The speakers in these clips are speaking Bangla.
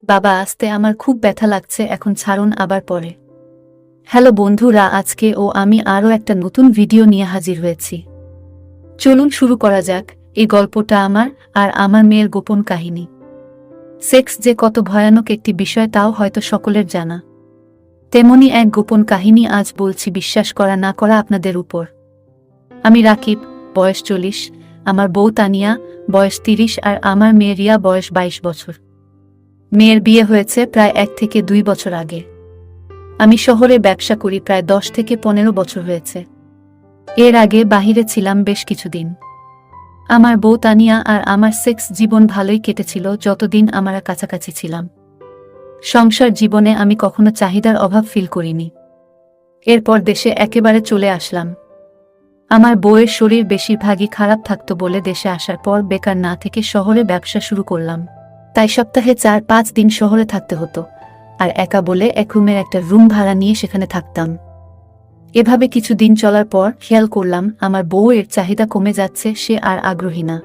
বাবা আসতে আমার খুব ব্যথা লাগছে, এখন ছাড়ুন আবার পরে। হ্যালো বন্ধুরা, আজকে আমি আরও একটা নতুন ভিডিও নিয়ে হাজির হয়েছি। চলুন শুরু করা যাক। এই গল্পটা আমার আর আমার মেয়ের গোপন কাহিনী। সেক্স যে কত ভয়ানক একটি বিষয় তাও হয়তো সকলের জানা। তেমনি এক গোপন কাহিনী আজ বলছি, বিশ্বাস করা না করা আপনাদের উপর। আমি রাকিব, বয়স 40, আমার বউ তানিয়া, বয়স 30, আর আমার মেয়ে রিয়া, বয়স 22 বছর। মেয়ের বিয়ে হয়েছে প্রায় 1 থেকে 2 বছর আগে। আমি শহরে ব্যবসা করি, প্রায় 10 থেকে 15 বছর হয়েছে। এর আগে বাহিরে ছিলাম বেশ কিছুদিন। আমার বউ তানিয়া আর আমার সেক্স জীবন ভালোই কেটেছিল যতদিন আমরা কাছাকাছি ছিলাম। সংসার জীবনে আমি কখনো চাহিদার অভাব ফিল করিনি। এরপর দেশে একেবারে চলে আসলাম। আমার বউয়ের শরীর বেশিরভাগই খারাপ থাকতো বলে দেশে আসার পর বেকার না থেকে শহরে ব্যবসা শুরু করলাম। তাই সপ্তাহে 4-5 দিন শহরে থাকতে হতো, আর একা বলে এক রুমের একটা রুম ভাড়া নিয়ে সেখানে থাকতাম। এভাবে কিছু দিন চলার পর খেয়াল করলাম আমার বউয়ের চাহিদা কমে যাচ্ছে, সে আর আগ্রহী না।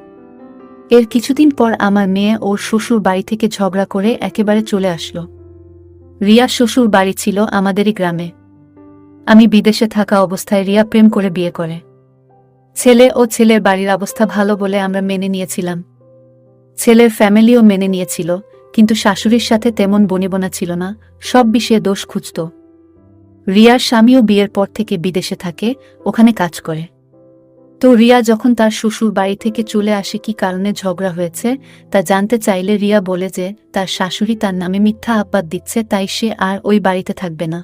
এর কিছুদিন পর আমার মেয়ে ওর শ্বশুর বাড়ি থেকে ঝগড়া করে একেবারে চলে আসলো। রিয়ার শ্বশুর বাড়ি ছিল আমাদেরই গ্রামে। আমি বিদেশে থাকা অবস্থায় রিয়া প্রেম করে বিয়ে করে। ছেলে ও ছেলের বাড়ির অবস্থা ভালো বলে আমরা মেনে নিয়েছিলাম। ছেলের ফ্যামিলিও মেনে নিয়েছিল, কিন্তু শাশুড়ির সাথে তেমন বনিবনা ছিল না, সব বিষয়ে দোষ খুঁজত। রিয়ার স্বামীও বিয়ের পর থেকে বিদেশে থাকে, ওখানে কাজ করে। তো রিয়া যখন তার শ্বশুর বাড়ি থেকে চলে আসে, কি কারণে ঝগড়া হয়েছে তা জানতে চাইলে রিয়া বলে যে তার শাশুড়ি তার নামে মিথ্যা আব্বাত দিচ্ছে, তাই সে আর ওই বাড়িতে থাকবে না।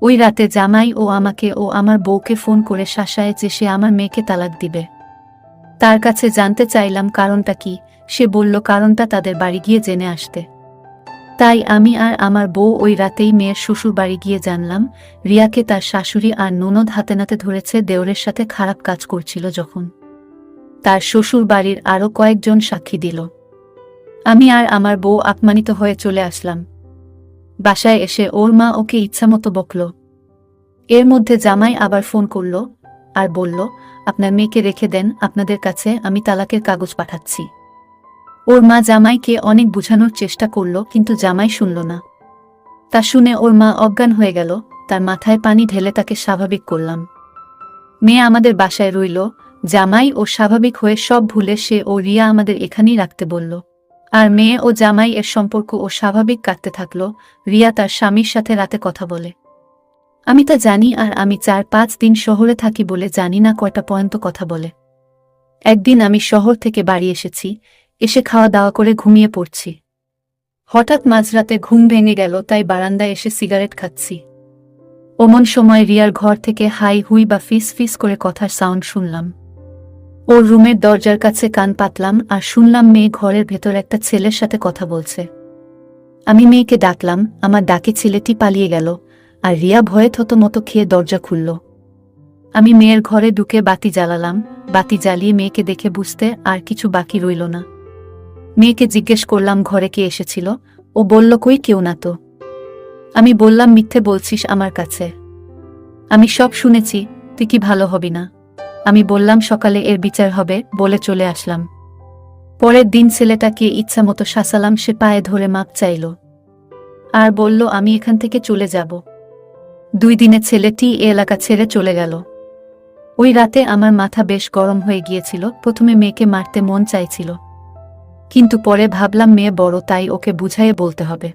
ওই রাতে জামাই আমাকে ও আমার বউকে ফোন করে শাসায় যে সে আমার মেয়েকে তালাক দিবে। তার কাছে জানতে চাইলাম কারণটা কি। সে বলল কারণটা তাদের বাড়ি গিয়ে জেনে আসতে। তাই আমি আর আমার বউ ওই রাতেই মেয়ের শ্বশুর বাড়ি গিয়ে জানলাম রিয়াকে তার শাশুড়ি আর ননদ হাতে নাতে ধরেছে দেওরের সাথে খারাপ কাজ করছিল। যখন তার শ্বশুর বাড়ির আরও কয়েকজন সাক্ষী দিল, আমি আর আমার বউ আপমানিত হয়ে চলে আসলাম। বাসায় এসে ওর মা ওকে ইচ্ছামতো বকল। এর মধ্যে জামাই আবার ফোন করল আর বলল, আপনার মেয়েকে রেখে দেন, আপনাদের কাছে আমি তালাকের কাগজ পাঠাচ্ছি। ওর মা জামাইকে অনেক বোঝানোর চেষ্টা করল, কিন্তু জামাই শুনল না। তা শুনে ওর মা অজ্ঞান হয়ে গেল। তার মাথায় পানি ঢেলে তাকে স্বাভাবিক করলাম। মেয়ে আমাদের বাসায় রইল। জামাই ও স্বাভাবিক হয়ে সব ভুলে সে ও রিয়া আমাদের এখানেই রাখতে বলল। আর মেয়ে ও জামাই এর সম্পর্ক ও স্বাভাবিক কাটতে থাকল। রিয়া তার স্বামীর সাথে রাতে কথা বলে। আমি তা জানি, আর আমি 4-5 দিন শহরে থাকি বলে জানি না কয়টা পর্যন্ত কথা বলে। একদিন আমি শহর থেকে বাড়ি এসেছি, এসে খাওয়া দাওয়া করে ঘুমিয়ে পড়ছি। হঠাৎ মাঝরাতে ঘুম ভেঙে গেল, তাই বারান্দায় এসে সিগারেট খাচ্ছি। অমন সময় রিয়ার ঘর থেকে হাই হুই বা ফিস ফিস করে কথার সাউন্ড শুনলাম। ওর রুমের দরজার কাছে কান পাতলাম আর শুনলাম মেয়ে ঘরের ভেতর একটা ছেলের সাথে কথা বলছে। আমি মেয়েকে ডাকলাম, আমার ডাকে ছেলেটি পালিয়ে গেল, আর রিয়া ভয়ে থতমত খেয়ে দরজা খুলল। আমি মেয়ের ঘরে ঢুকে বাতি জ্বালালাম। বাতি জ্বালিয়ে মেয়েকে দেখে বুঝতে আর কিছু বাকি রইল না। মেয়েকে জিজ্ঞেস করলাম ঘরে কে এসেছিল। ও বলল, কই কেউ না তো। আমি বললাম, মিথ্যে বলছিস আমার কাছে। আমি সব শুনেছি, তুই কি ভালো হবি না। আমি বললাম সকালে এর বিচার হবে, বলে চলে আসলাম। পরের দিন ছেলেটাকে ইচ্ছা মতো শাসালাম, সে পায়ে ধরে মাপ চাইল আর বলল আমি এখান থেকে চলে যাব। 2 দিনে ছেলেটি এ এলাকা ছেড়ে চলে গেল। ওই রাতে আমার মাথা বেশ গরম হয়ে গিয়েছিল। প্রথমে মেয়েকে মারতে মন চাইছিল, কিন্তু পরে ভাবলাম মেয়ে বড়, তাই ওকে বুঝাইয়ে বলতে হবে।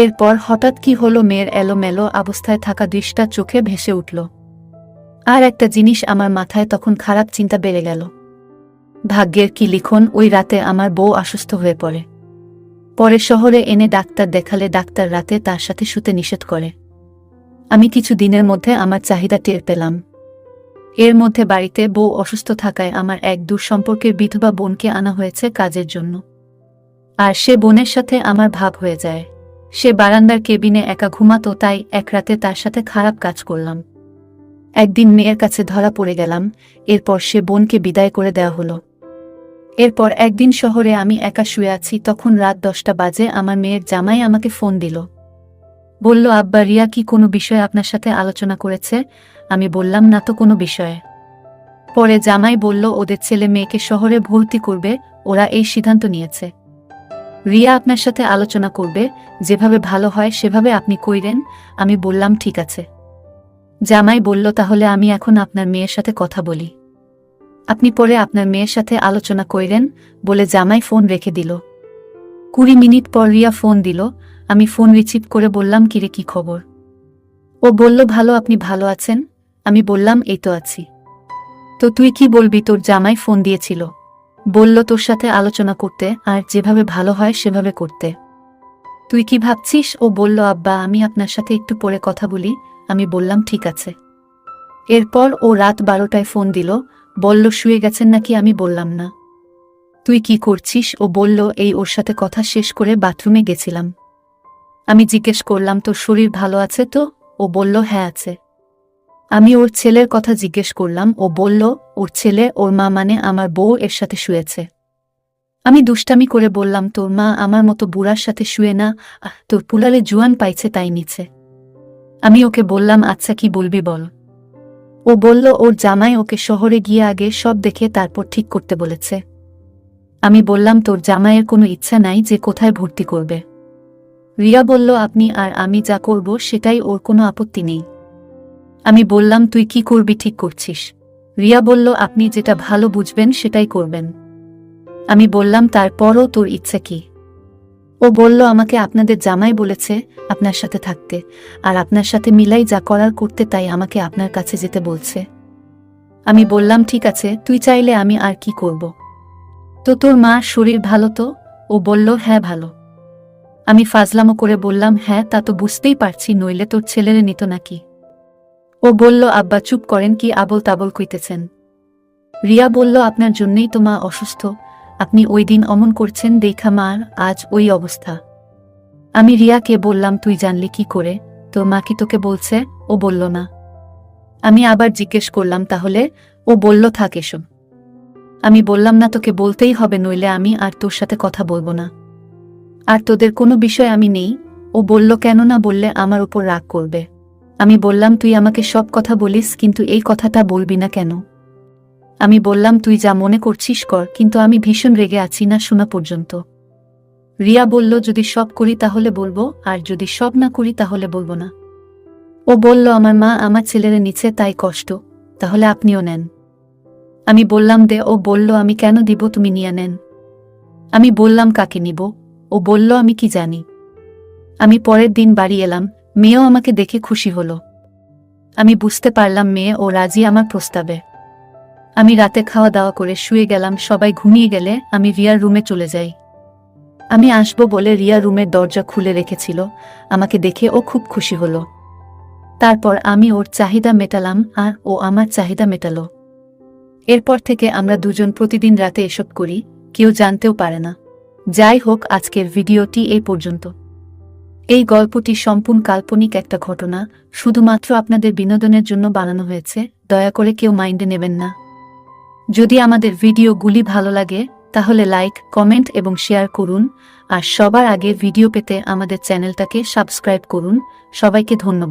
এরপর হঠাৎ কি হলো, মেয়ের এলোমেলো অবস্থায় থাকা দৃশ্যটা চোখে ভেসে উঠল। আর একটা জিনিস আমার মাথায় তখন খারাপ চিন্তা বেড়ে গেল। ভাগ্যের কি লিখন, ওই রাতে আমার বউ অসুস্থ হয়ে পড়ে। পরে শহরে এনে ডাক্তার দেখালে ডাক্তার রাতে তার সাথে শুতে নিষেধ করে। আমি কিছু দিনের মধ্যে আমার চাহিদা টের পেলাম। এর মধ্যে বাড়িতে বউ অসুস্থ থাকায় আমার এক দূর সম্পর্কের বিধবা বোনকে আনা হয়েছে কাজের জন্য। আর সে বোনের সাথে আমার ভাব হয়ে যায়। সে বারান্দার কেবিনে একা ঘুমাতো, তাই এক রাতে তার সাথে খারাপ কাজ করলাম। একদিন মেয়ের কাছে ধরা পড়ে গেলাম। এরপর সে বোনকে বিদায় করে দেওয়া হলো। এরপর একদিন শহরে আমি একা শুয়ে আছি, তখন রাত 10টা বাজে। আমার মেয়ের জামাই আমাকে ফোন দিল। বলল, আব্বা রিয়া কি কোনো বিষয়ে আপনার সাথে আলোচনা করেছে। আমি বললাম, না তো কোনো বিষয়ে। পরে জামাই বলল ওদের ছেলে মেয়েকে শহরে ভর্তি করবে, ওরা এই সিদ্ধান্ত নিয়েছে। রিয়া আপনার সাথে আলোচনা করবে, যেভাবে ভালো হয় সেভাবে আপনি কইরেন। আমি বললাম ঠিক আছে। জামাই বলল তাহলে আমি এখন আপনার মেয়ের সাথে কথা বলি, আপনি পরে আপনার মেয়ের সাথে আলোচনা কইরেন বলে জামাই ফোন রেখে দিল। 20 মিনিট পর রিয়া ফোন দিল। আমি ফোন রিসিভ করে বললাম কিরে কি খবর? ও বলল ভালো, আপনি ভালো আছেন? আমি বললাম এই তো আছি। তো তুই কি বলবি? তোর জামাই ফোন দিয়েছিল, বলল তোর সাথে আলোচনা করতে আর যেভাবে ভালো হয় সেভাবে করতে। তুই কি ভাবছিস? ও বলল আব্বা আমি আপনার সাথে একটু পরে কথা বলি। আমি বললাম ঠিক আছে। এরপর ও রাত 12টায় ফোন দিল, বলল শুয়ে গেছেন নাকি? আমি বললাম না। তুই কি করছিস? ও বলল এই ওর সাথে কথা শেষ করে বাথরুমে গেছিলাম। আমি জিজ্ঞেস করলাম তোর শরীর ভালো আছে তো? ও বলল হ্যাঁ আছে। আমি ওর ছেলের কথা জিজ্ঞেস করলাম। ও বলল ওর ছেলে ওর মা মানে আমার বউ এর সাথে শুয়েছে। আমি দুষ্টামি করে বললাম তোর মা আমার মতো বুড়ার সাথে শুয়ে না, তোর পুলারে জুয়ান পাইছে তাই নিচে। আমি ওকে বললাম আচ্ছা কি বলবি বল। ও বলল ওর জামাই ওকে শহরে গিয়ে আগে সব দেখে তারপর ঠিক করতে বলেছে। আমি বললাম তোর জামাইয়ের কোনো ইচ্ছা নাই যে কোথায় ভর্তি করবে? রিয়া বলল আপনি আর আমি যা করব সেটাই ওর কোনো আপত্তি নেই। আমি বললাম তুই কি করবি ঠিক করছিস? রিয়া বলল আপনি যেটা ভালো বুঝবেন সেটাই করবেন। আমি বললাম তারপরও তোর ইচ্ছা কি? ও বলল আমাকে আপনাদের জামাই বলেছে আপনার সাথে থাকতে, আর আপনার সাথে মিলাই যা করার করতে, তাই আমাকে আপনার কাছে যেতে বলছে। আমি বললাম ঠিক আছে, তুই চাইলে আমি আর কি করব? তো তোর মা শরীর ভালো তো? ও বলল হ্যাঁ ভালো। আমি ফাজলামো করে বললাম হ্যাঁ তা তো বুঝতেই পারছি, নইলে তোর ছেলেরে নিত নাকি? ও বলল আব্বা চুপ করেন, কি আবল তাবল কইতেছেন। রিয়া বলল আপনার জন্যই তো মা অসুস্থ, আপনি ওই দিন অমন করছেন দেখা মার আজ ওই অবস্থা। আমি রিয়াকে বললাম তুই জানলি কি করে? তোর মা কি তোকে বলছে? ও বলল না। আমি আবার জিজ্ঞেস করলাম তাহলে? ও বলল থাক এসব। আমি বললাম না তোকে বলতেই হবে, নইলে আমি আর তোর সাথে কথা বলবো না, আর তোদের কোনো বিষয় আমি নেই। ও বলল কেন না বললে আমার উপর রাগ করবে। আমি বললাম তুই আমাকে সব কথা বলিস, কিন্তু এই কথাটা বলবি না কেন? আমি বললাম তুই যা মনে করছিস কর, কিন্তু আমি ভীষণ রেগে আছি না শোনা পর্যন্ত। রিয়া বলল যদি সব করি তাহলে বলবো, আর যদি সব না করি তাহলে বলবো না। ও বলল আমার মা আমার ছেলের নিচে তাই কষ্ট, তাহলে আপনিও নেন। আমি বললাম দে। ও বলল আমি কেন দিব, তুমি নিয়ে নেন। আমি বললাম কাকে নিব? ও বলল আমি কি জানি। আমি পরের দিন বাড়ি এলাম, মেয়েও আমাকে দেখে খুশি হলো। আমি বুঝতে পারলাম মেয়ে ও রাজি আমার প্রস্তাবে। আমি রাতে খাওয়া দাওয়া করে শুয়ে গেলাম। সবাই ঘুমিয়ে গেলে আমি রিয়ার রুমে চলে যাই। আমি আসবো বলে রিয়া রুমের দরজা খুলে রেখেছিল। আমাকে দেখে ও খুব খুশি হলো। তারপর আমি ওর চাহিদা মেটালাম আর ও আমার চাহিদা মেটালো। এরপর থেকে আমরা দুজন প্রতিদিন রাতে এসব করি, কেউ জানতেও পারে না। যাই হোক, আজকের ভিডিওটি এই পর্যন্ত। এই গল্পটি সম্পূর্ণ কাল্পনিক একটা ঘটনা, শুধুমাত্র আপনাদের বিনোদনের জন্য বানানো হয়েছে, দয়া করে কেউ মাইন্ডে নেবেন না। যদি আমাদের ভিডিওগুলি ভালো লাগে তাহলে লাইক, কমেন্ট এবং শেয়ার করুন, আর সবার আগে ভিডিও পেতে আমাদের চ্যানেলটাকে সাবস্ক্রাইব করুন। সবাইকে ধন্যবাদ।